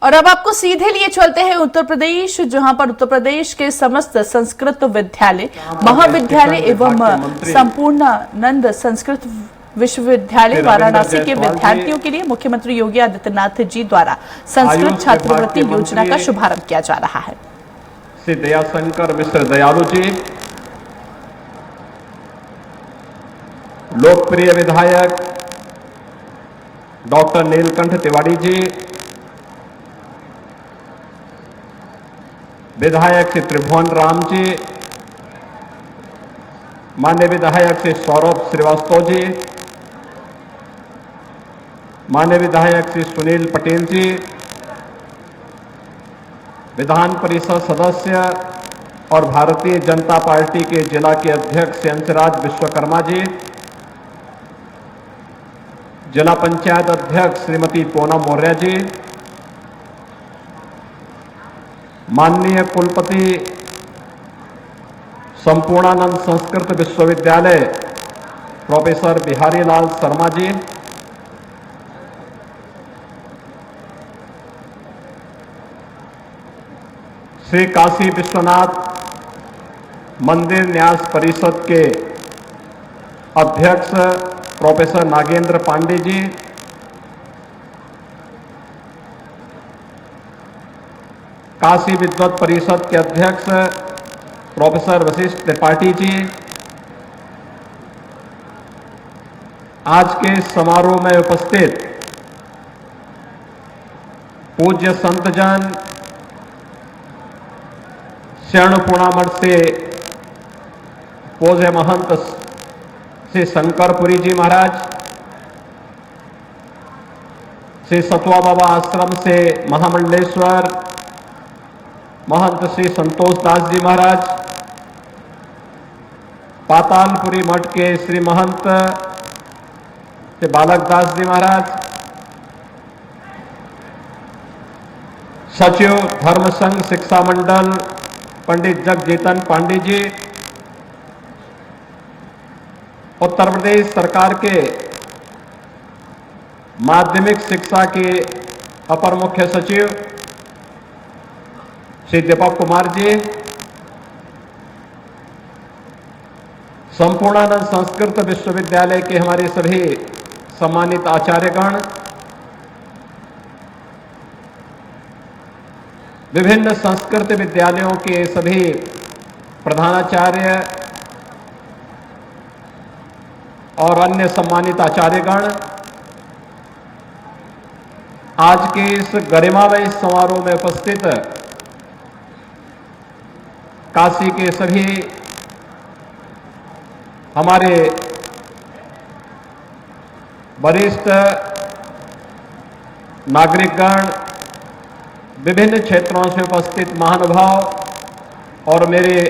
और अब आपको सीधे लिए चलते हैं उत्तर प्रदेश, जहां पर उत्तर प्रदेश के समस्त संस्कृत विद्यालय, महाविद्यालय एवं संपूर्णानंद संस्कृत विश्वविद्यालय वाराणसी के विद्यार्थियों के लिए मुख्यमंत्री योगी आदित्यनाथ जी द्वारा संस्कृत छात्रवृत्ति योजना का शुभारंभ किया जा रहा है। श्री दयाशंकर मिश्र दयालु जी, लोकप्रिय विधायक डॉक्टर नीलकंठ तिवारी जी, विधायक श्री त्रिभुवन राम जी, माननीय विधायक श्री सौरभ श्रीवास्तव जी, माननीय विधायक श्री सुनील पटेल जी, विधान परिषद सदस्य और भारतीय जनता पार्टी के जिला के अध्यक्ष अंशराज विश्वकर्मा जी, जिला पंचायत अध्यक्ष श्रीमती पूनम मौर्य जी, माननीय कुलपति संपूर्णानंद संस्कृत विश्वविद्यालय प्रोफेसर बिहारी लाल शर्मा जी, श्री काशी विश्वनाथ मंदिर न्यास परिषद के अध्यक्ष प्रोफेसर नागेंद्र पांडे जी, काशी विद्वत परिषद के अध्यक्ष प्रोफेसर वशिष्ठ त्रिपाठी जी, आज के समारोह में उपस्थित पूज्य संतजन, शरणपुणा मठ से पूज्य महंत श्री शंकरपुरी जी महाराज, श्री सतवा बाबा आश्रम से महामंडलेश्वर महंत श्री संतोष दास जी महाराज, पातालपुरी मठ के श्री महंत श्री बालक दास जी महाराज, सचिव धर्म संघ शिक्षा मंडल पंडित जगजीतन पांडे जी, उत्तर प्रदेश सरकार के माध्यमिक शिक्षा के अपर मुख्य सचिव श्री दीपक कुमार जी, संपूर्णानंद संस्कृत विश्वविद्यालय के हमारे सभी सम्मानित आचार्यगण, विभिन्न संस्कृत विद्यालयों के सभी प्रधानाचार्य और अन्य सम्मानित आचार्यगण, आज के इस गरिमामय समारोह में उपस्थित काशी के सभी हमारे वरिष्ठ नागरिकगण, विभिन्न क्षेत्रों से उपस्थित महानुभाव और मेरे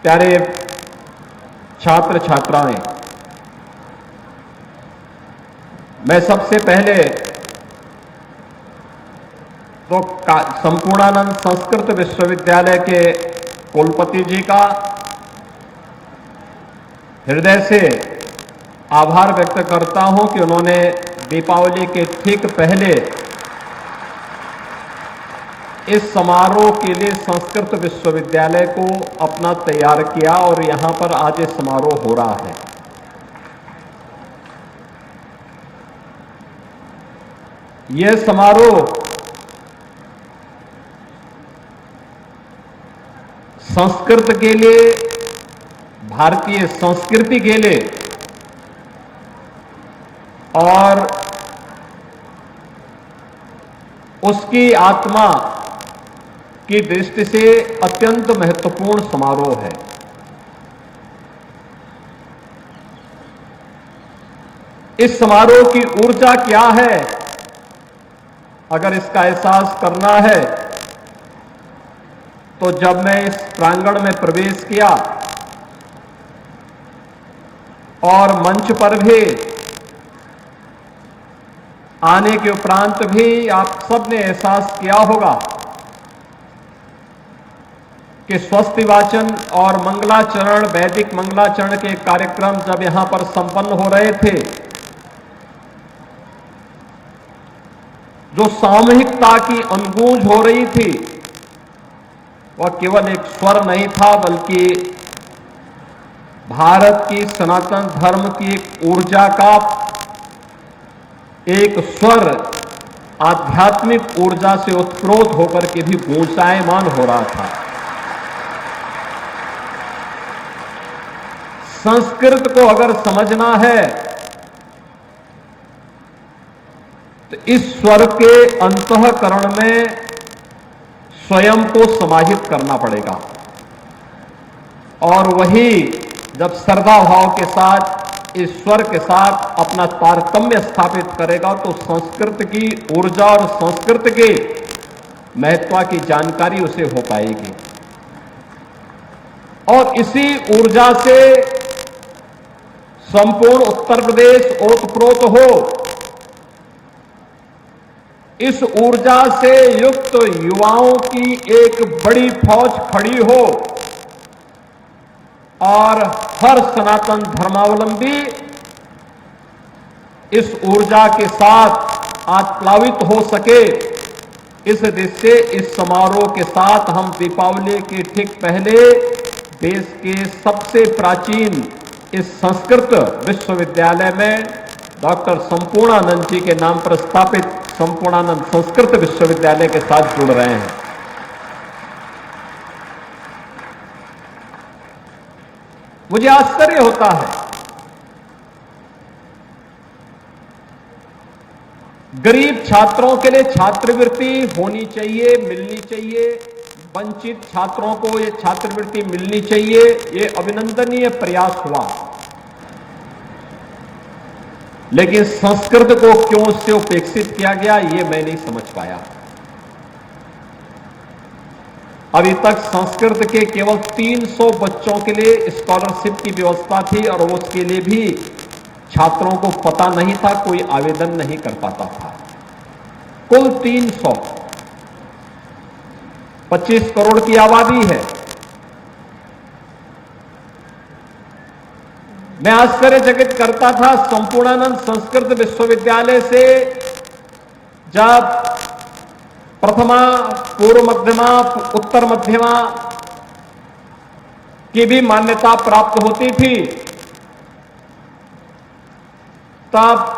प्यारे छात्र छात्राएं, मैं सबसे पहले तो संपूर्णानंद संस्कृत विश्वविद्यालय के कुलपति जी का हृदय से आभार व्यक्त करता हूं कि उन्होंने दीपावली के ठीक पहले इस समारोह के लिए संस्कृत विश्वविद्यालय को अपना तैयार किया और यहां पर आज ये समारोह हो रहा है। यह समारोह संस्कृत के लिए, भारतीय संस्कृति के लिए और उसकी आत्मा की दृष्टि से अत्यंत महत्वपूर्ण समारोह है। इस समारोह की ऊर्जा क्या है, अगर इसका एहसास करना है तो जब मैं इस प्रांगण में प्रवेश किया और मंच पर भी आने के उपरांत भी आप सबने एहसास किया होगा कि स्वस्ति वाचन और मंगलाचरण, वैदिक मंगलाचरण के कार्यक्रम जब यहां पर संपन्न हो रहे थे जो सामूहिकता की अनगूंज हो रही थी, वह केवल एक स्वर नहीं था, बल्कि भारत की सनातन धर्म की एक ऊर्जा का एक स्वर आध्यात्मिक ऊर्जा से उत्प्रोत होकर के भी गूंजायमान हो रहा था। संस्कृत को अगर समझना है तो इस स्वर के अंतःकरण में स्वयं को समाहित करना पड़ेगा, और वही जब श्रद्धा भाव के साथ इस स्वर के साथ अपना तारतम्य स्थापित करेगा तो संस्कृत की ऊर्जा और संस्कृत के महत्व की जानकारी उसे हो पाएगी। और इसी ऊर्जा से संपूर्ण उत्तर प्रदेश ओतप्रोत हो, इस ऊर्जा से युक्त युवाओं की एक बड़ी फौज खड़ी हो और हर सनातन धर्मावलंबी इस ऊर्जा के साथ आप्लावित हो सके, इस दृष्टि से इस समारोह के साथ हम दीपावली के ठीक पहले देश के सबसे प्राचीन इस संस्कृत विश्वविद्यालय में डॉक्टर संपूर्णानंद जी के नाम पर स्थापित संपूर्णानंद संस्कृत विश्वविद्यालय के साथ जुड़ रहे हैं। मुझे आश्चर्य होता है, गरीब छात्रों के लिए छात्रवृत्ति होनी चाहिए, मिलनी चाहिए, वंचित छात्रों को ये छात्रवृत्ति मिलनी चाहिए, ये अभिनंदनीय प्रयास हुआ, लेकिन संस्कृत को क्यों उससे उपेक्षित किया गया, ये मैं नहीं समझ पाया। अभी तक संस्कृत के केवल 300 बच्चों के लिए स्कॉलरशिप की व्यवस्था थी, और उसके लिए भी छात्रों को पता नहीं था, कोई आवेदन नहीं कर पाता था। कुल 300, 25 करोड़ की आबादी है। मैं आश्चर्यचकित करता था, संपूर्णानंद संस्कृत विश्वविद्यालय से जब प्रथमा, पूर्व मध्यमा, उत्तर मध्यमा की भी मान्यता प्राप्त होती थी, तब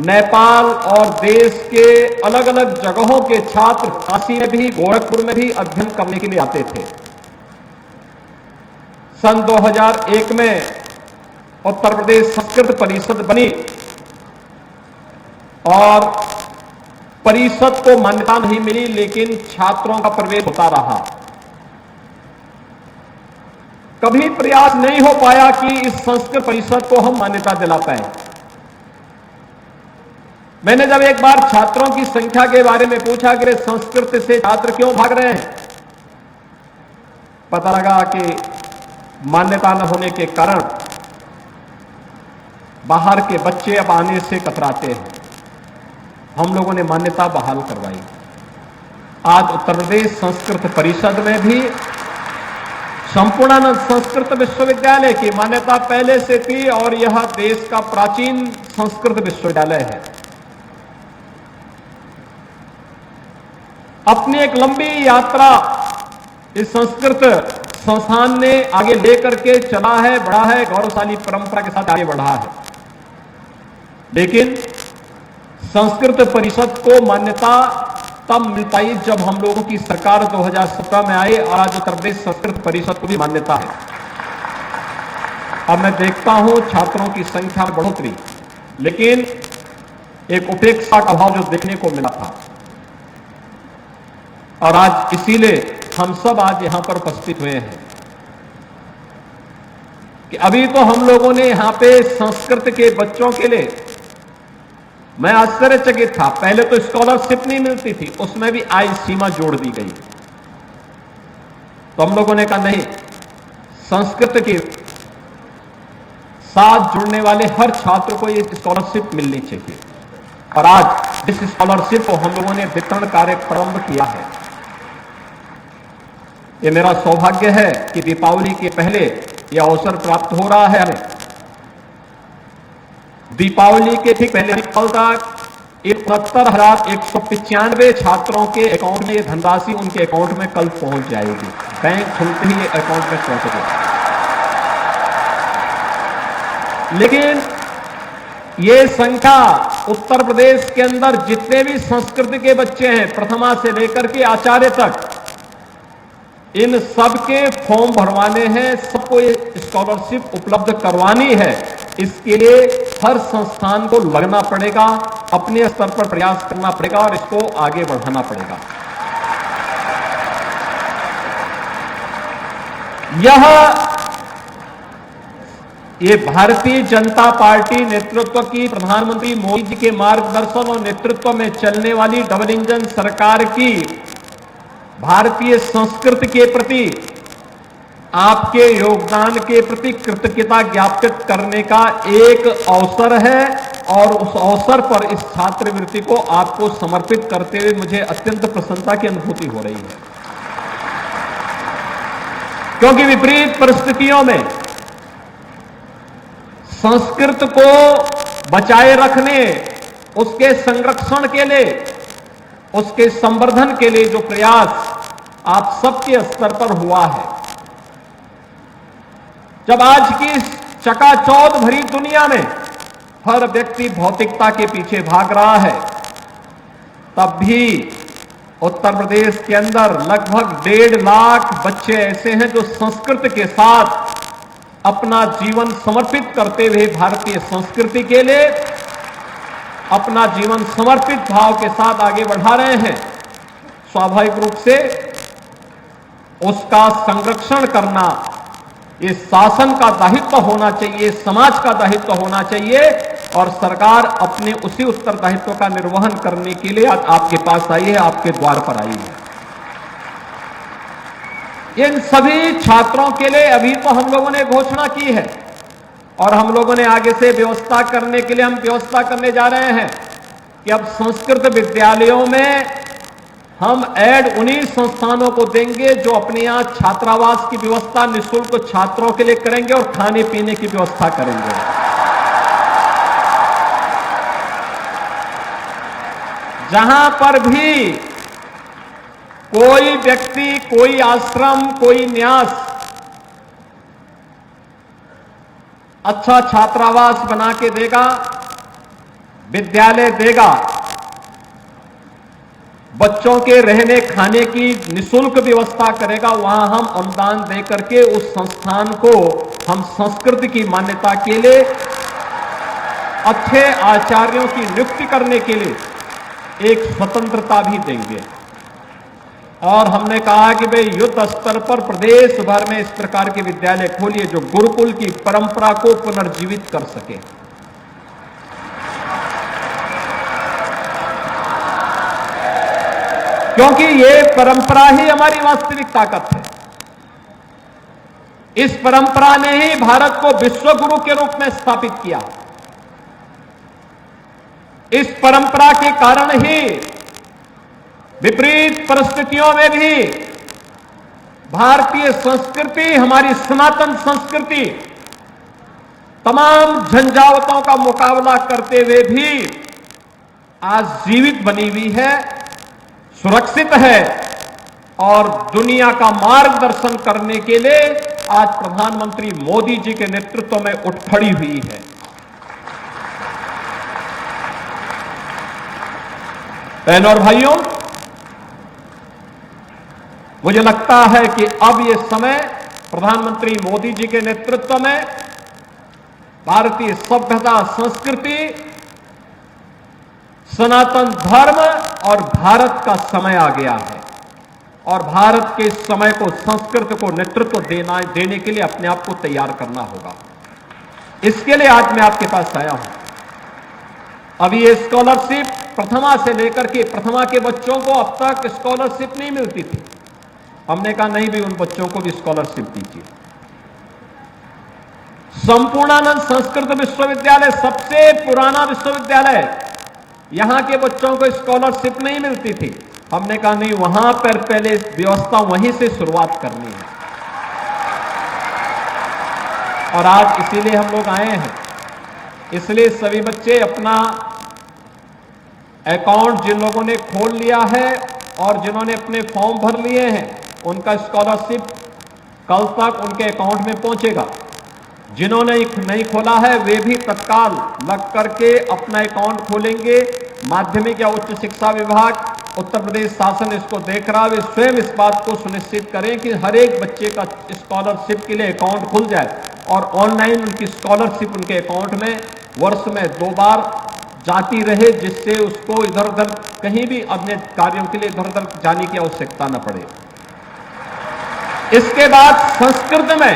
नेपाल और देश के अलग अलग जगहों के छात्र काशी में भी, गोरखपुर में भी अध्ययन करने के लिए आते थे। सन 2001 में उत्तर प्रदेश संस्कृत परिषद बनी और परिषद को मान्यता नहीं मिली, लेकिन छात्रों का प्रवेश होता रहा। कभी प्रयास नहीं हो पाया कि इस संस्कृत परिषद को हम मान्यता दिला पाए। मैंने जब एक बार छात्रों की संख्या के बारे में पूछा कि संस्कृत से छात्र क्यों भाग रहे हैं, पता लगा कि मान्यता न होने के कारण बाहर के बच्चे अब आने से कतराते हैं। हम लोगों ने मान्यता बहाल करवाई। आज उत्तर प्रदेश संस्कृत परिषद में भी संपूर्णानंद संस्कृत विश्वविद्यालय की मान्यता पहले से थी, और यह देश का प्राचीन संस्कृत विश्वविद्यालय है। अपनी एक लंबी यात्रा इस संस्कृत संस्थान ने आगे लेकर के चला है, बढ़ा है, गौरवशाली परंपरा के साथ आगे बढ़ा है। लेकिन संस्कृत परिषद को मान्यता तब मिल पाई जब हम लोगों की सरकार 2017 में आई, और आज उत्तर प्रदेश संस्कृत परिषद को भी मान्यता है। अब मैं देखता हूं छात्रों की संख्या में बढ़ोतरी, लेकिन एक उपेक्षा का भाव जो देखने को मिला था, और आज इसीलिए हम सब आज यहां पर उपस्थित हुए हैं कि अभी तो हम लोगों ने यहां पे संस्कृत के बच्चों के लिए, मैं आश्चर्यचकित था, पहले तो स्कॉलरशिप नहीं मिलती थी, उसमें भी आय सीमा जोड़ दी गई। तो हम लोगों ने कहा नहीं, संस्कृत के साथ जुड़ने वाले हर छात्र को ये स्कॉलरशिप मिलनी चाहिए, और आज इस स्कॉलरशिप को हम लोगों ने वितरण कार्य प्रारंभ किया है। ये मेरा सौभाग्य है कि दीपावली के पहले यह अवसर प्राप्त हो रहा है हमें। दीपावली के ठीक पहले पल तक 69,195 छात्रों के अकाउंट में ये धनराशि उनके अकाउंट में कल पहुंच जाएगी। बैंक खुलते ही ये अकाउंट में पहुंच गए। लेकिन ये संख्या उत्तर प्रदेश के अंदर जितने भी संस्कृत के बच्चे हैं, प्रथमा से लेकर के आचार्य तक, इन सबके फॉर्म भरवाने हैं, सबको ये स्कॉलरशिप उपलब्ध करवानी है। इसके लिए हर संस्थान को लगना पड़ेगा, अपने स्तर पर प्रयास करना पड़ेगा और इसको आगे बढ़ाना पड़ेगा। ये भारतीय जनता पार्टी नेतृत्व की, प्रधानमंत्री मोदी जी के मार्गदर्शन और नेतृत्व में चलने वाली डबल इंजन सरकार की भारतीय संस्कृति के प्रति, आपके योगदान के प्रति कृतज्ञता ज्ञापित करने का एक अवसर है और उस अवसर पर इस छात्रवृत्ति को आपको समर्पित करते हुए मुझे अत्यंत प्रसन्नता की अनुभूति हो रही है। क्योंकि विपरीत परिस्थितियों में संस्कृत को बचाए रखने, उसके संरक्षण के लिए, उसके संवर्धन के लिए जो प्रयास आप सबके स्तर पर हुआ है, जब आज की चकाचौंध भरी दुनिया में हर व्यक्ति भौतिकता के पीछे भाग रहा है, तब भी उत्तर प्रदेश के अंदर लगभग 1.5 लाख बच्चे ऐसे हैं जो संस्कृत के साथ अपना जीवन समर्पित करते हुए भारतीय संस्कृति के लिए अपना जीवन समर्पित भाव के साथ आगे बढ़ा रहे हैं। स्वाभाविक रूप से उसका संरक्षण करना ये शासन का दायित्व होना चाहिए, समाज का दायित्व होना चाहिए और सरकार अपने उसी उत्तरदायित्व का निर्वहन करने के लिए आज आपके पास आई है, आपके द्वार पर आई है। इन सभी छात्रों के लिए अभी तो हम लोगों ने घोषणा की है और हम लोगों ने आगे से व्यवस्था करने के लिए हम व्यवस्था करने जा रहे हैं कि अब संस्कृत विद्यालयों में हम ऐड उन्हीं संस्थानों को देंगे जो अपने यहां छात्रावास की व्यवस्था निःशुल्क छात्रों के लिए करेंगे और खाने पीने की व्यवस्था करेंगे। जहां पर भी कोई व्यक्ति, कोई आश्रम, कोई न्यास अच्छा छात्रावास बना के देगा, विद्यालय देगा, बच्चों के रहने खाने की निःशुल्क व्यवस्था करेगा, वहां हम अनुदान दे करके उस संस्थान को हम संस्कृत की मान्यता के लिए अच्छे आचार्यों की नियुक्ति करने के लिए एक स्वतंत्रता भी देंगे। और हमने कहा कि भाई युद्ध स्तर पर प्रदेश भर में इस प्रकार के विद्यालय खोलिए जो गुरुकुल की परंपरा को पुनर्जीवित कर सके। क्योंकि ये परंपरा ही हमारी वास्तविक ताकत है। इस परंपरा ने ही भारत को विश्व गुरु के रूप में स्थापित किया। इस परंपरा के कारण ही विपरीत परिस्थितियों में भी भारतीय संस्कृति, हमारी सनातन संस्कृति तमाम झंझावतों का मुकाबला करते हुए भी आज जीवित बनी हुई है, सुरक्षित है और दुनिया का मार्गदर्शन करने के लिए आज प्रधानमंत्री मोदी जी के नेतृत्व में उठ खड़ी हुई है। बहनों और भाइयों, मुझे लगता है कि अब यह समय प्रधानमंत्री मोदी जी के नेतृत्व में भारतीय सभ्यता, संस्कृति, सनातन धर्म और भारत का समय आ गया है और भारत के समय को, संस्कृति को नेतृत्व देने के लिए अपने आप को तैयार करना होगा। इसके लिए आज मैं आपके पास आया हूं। अभी ये स्कॉलरशिप प्रथमा से लेकर के, प्रथमा के बच्चों को अब तक स्कॉलरशिप नहीं मिलती थी। हमने कहा नहीं भी, उन बच्चों को भी स्कॉलरशिप दीजिए। संपूर्णानंद संस्कृत विश्वविद्यालय सबसे पुराना विश्वविद्यालय, यहां के बच्चों को स्कॉलरशिप नहीं मिलती थी। हमने कहा नहीं, वहां पर पहले व्यवस्था वहीं से शुरुआत करनी है और आज इसीलिए हम लोग आए हैं। इसलिए सभी बच्चे अपना अकाउंट जिन लोगों ने खोल लिया है और जिन्होंने अपने फॉर्म भर लिए हैं, उनका स्कॉलरशिप कल तक उनके अकाउंट में पहुंचेगा। जिन्होंने नहीं खोला है वे भी तत्काल लग करके अपना अकाउंट खोलेंगे। माध्यमिक या उच्च शिक्षा विभाग, उत्तर प्रदेश शासन इसको देख रहा है। वे स्वयं इस बात को सुनिश्चित करें कि हर एक बच्चे का स्कॉलरशिप के लिए अकाउंट खुल जाए और ऑनलाइन उनकी स्कॉलरशिप उनके अकाउंट में वर्ष में 2 बार जाती रहे, जिससे उसको इधर उधर कहीं भी अपने कार्यों के लिए इधर उधर जाने की आवश्यकता न पड़े। इसके बाद संस्कृत में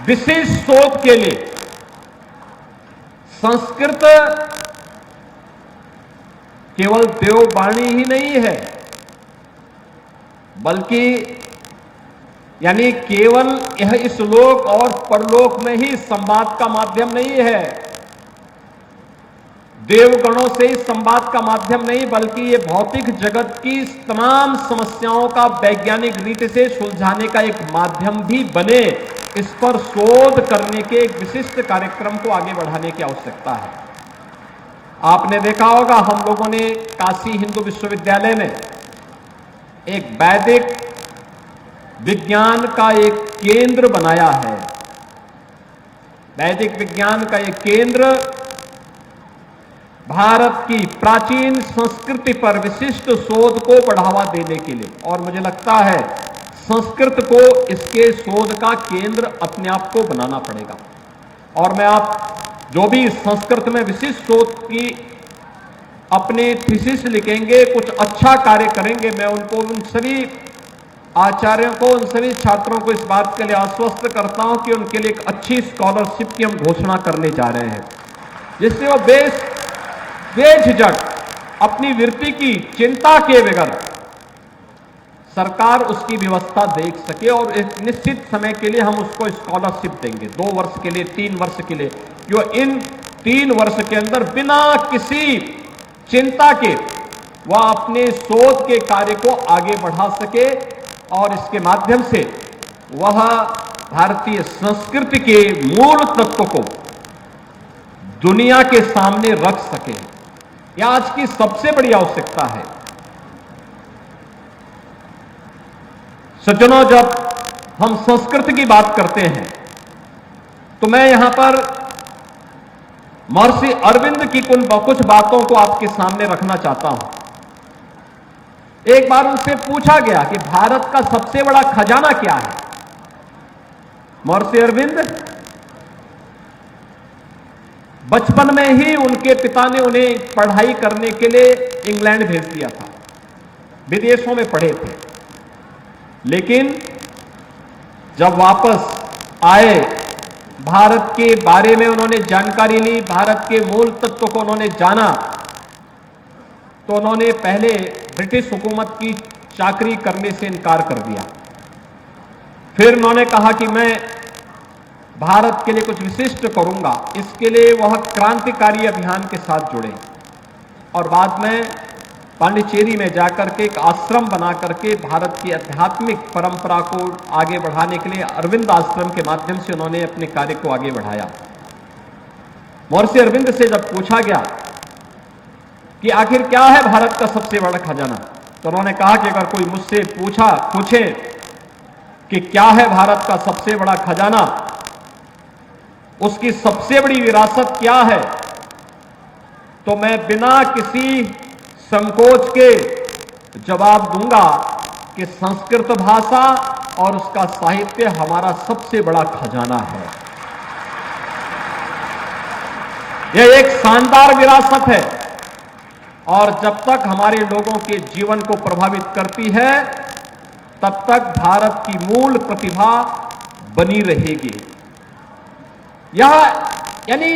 विशेष शोध के लिए संस्कृत केवल देववाणी ही नहीं है, बल्कि यानी केवल यह इस लोक और परलोक में ही संवाद का माध्यम नहीं है, देवगणों से ही संवाद का माध्यम नहीं, बल्कि ये भौतिक जगत की तमाम समस्याओं का वैज्ञानिक रीति से सुलझाने का एक माध्यम भी बने, इस पर शोध करने के एक विशिष्ट कार्यक्रम को आगे बढ़ाने की आवश्यकता है। आपने देखा होगा, हम लोगों ने काशी हिंदू विश्वविद्यालय में एक वैदिक विज्ञान का एक केंद्र बनाया है। वैदिक विज्ञान का एक केंद्र भारत की प्राचीन संस्कृति पर विशिष्ट शोध को बढ़ावा देने के लिए, और मुझे लगता है संस्कृत को इसके शोध का केंद्र अपने आप को बनाना पड़ेगा। और मैं आप जो भी संस्कृत में विशिष्ट शोध की अपने थीसिस लिखेंगे, कुछ अच्छा कार्य करेंगे, मैं उनको, उन सभी आचार्यों को, उन सभी छात्रों को इस बात के लिए आश्वस्त करता हूं कि उनके लिए एक अच्छी स्कॉलरशिप की हम घोषणा करने जा रहे हैं, जिससे वो बेझिझक अपनी वृत्ति की चिंता के बगैर सरकार उसकी व्यवस्था देख सके और एक निश्चित समय के लिए हम उसको स्कॉलरशिप देंगे, 2 वर्ष के लिए, 3 वर्ष के लिए, जो इन 3 वर्ष के अंदर बिना किसी चिंता के वह अपने शोध के कार्य को आगे बढ़ा सके और इसके माध्यम से वह भारतीय संस्कृति के मूल तत्व को दुनिया के सामने रख सके। यह आज की सबसे बड़ी आवश्यकता है। सज्जनों, जब हम संस्कृति की बात करते हैं तो मैं यहां पर महर्षि अरविंद की कुछ बातों को आपके सामने रखना चाहता हूं। एक बार उनसे पूछा गया कि भारत का सबसे बड़ा खजाना क्या है। महर्षि अरविंद बचपन में ही उनके पिता ने उन्हें पढ़ाई करने के लिए इंग्लैंड भेज दिया था, विदेशों में पढ़े थे, लेकिन जब वापस आए, भारत के बारे में उन्होंने जानकारी ली, भारत के मूल तत्व को उन्होंने जाना, तो उन्होंने पहले ब्रिटिश हुकूमत की चाकरी करने से इनकार कर दिया। फिर उन्होंने कहा कि मैं भारत के लिए कुछ विशिष्ट करूंगा, इसके लिए वह क्रांतिकारी अभियान के साथ जुड़े और बाद में पांडिचेरी में जाकर के एक आश्रम बना करके भारत की आध्यात्मिक परंपरा को आगे बढ़ाने के लिए अरविंद आश्रम के माध्यम से उन्होंने अपने कार्य को आगे बढ़ाया। महर्षि अरविंद से जब पूछा गया कि आखिर क्या है भारत का सबसे बड़ा खजाना, तो उन्होंने कहा कि अगर कोई मुझसे पूछे कि क्या है भारत का सबसे बड़ा खजाना, उसकी सबसे बड़ी विरासत क्या है, तो मैं बिना किसी संकोच के जवाब दूंगा कि संस्कृत भाषा और उसका साहित्य हमारा सबसे बड़ा खजाना है। यह एक शानदार विरासत है और जब तक हमारे लोगों के जीवन को प्रभावित करती है, तब तक भारत की मूल प्रतिभा बनी रहेगी। यह यानी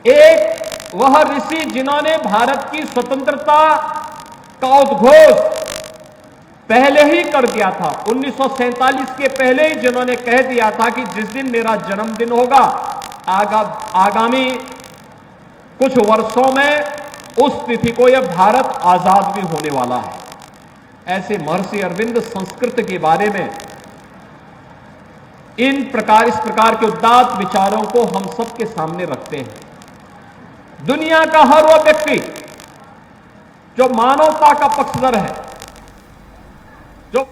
एक वह ऋषि जिन्होंने भारत की स्वतंत्रता का उद्घोष पहले ही कर दिया था, 1947 के पहले ही जिन्होंने कह दिया था कि जिस दिन मेरा जन्मदिन होगा, आगामी कुछ वर्षों में उस तिथि को यह भारत आजाद भी होने वाला है। ऐसे महर्षि अरविंद संस्कृत के बारे में इस प्रकार के उदात्त विचारों को हम सबके सामने रखते हैं। दुनिया का हर वो व्यक्ति जो मानवता का पक्षधर है, जो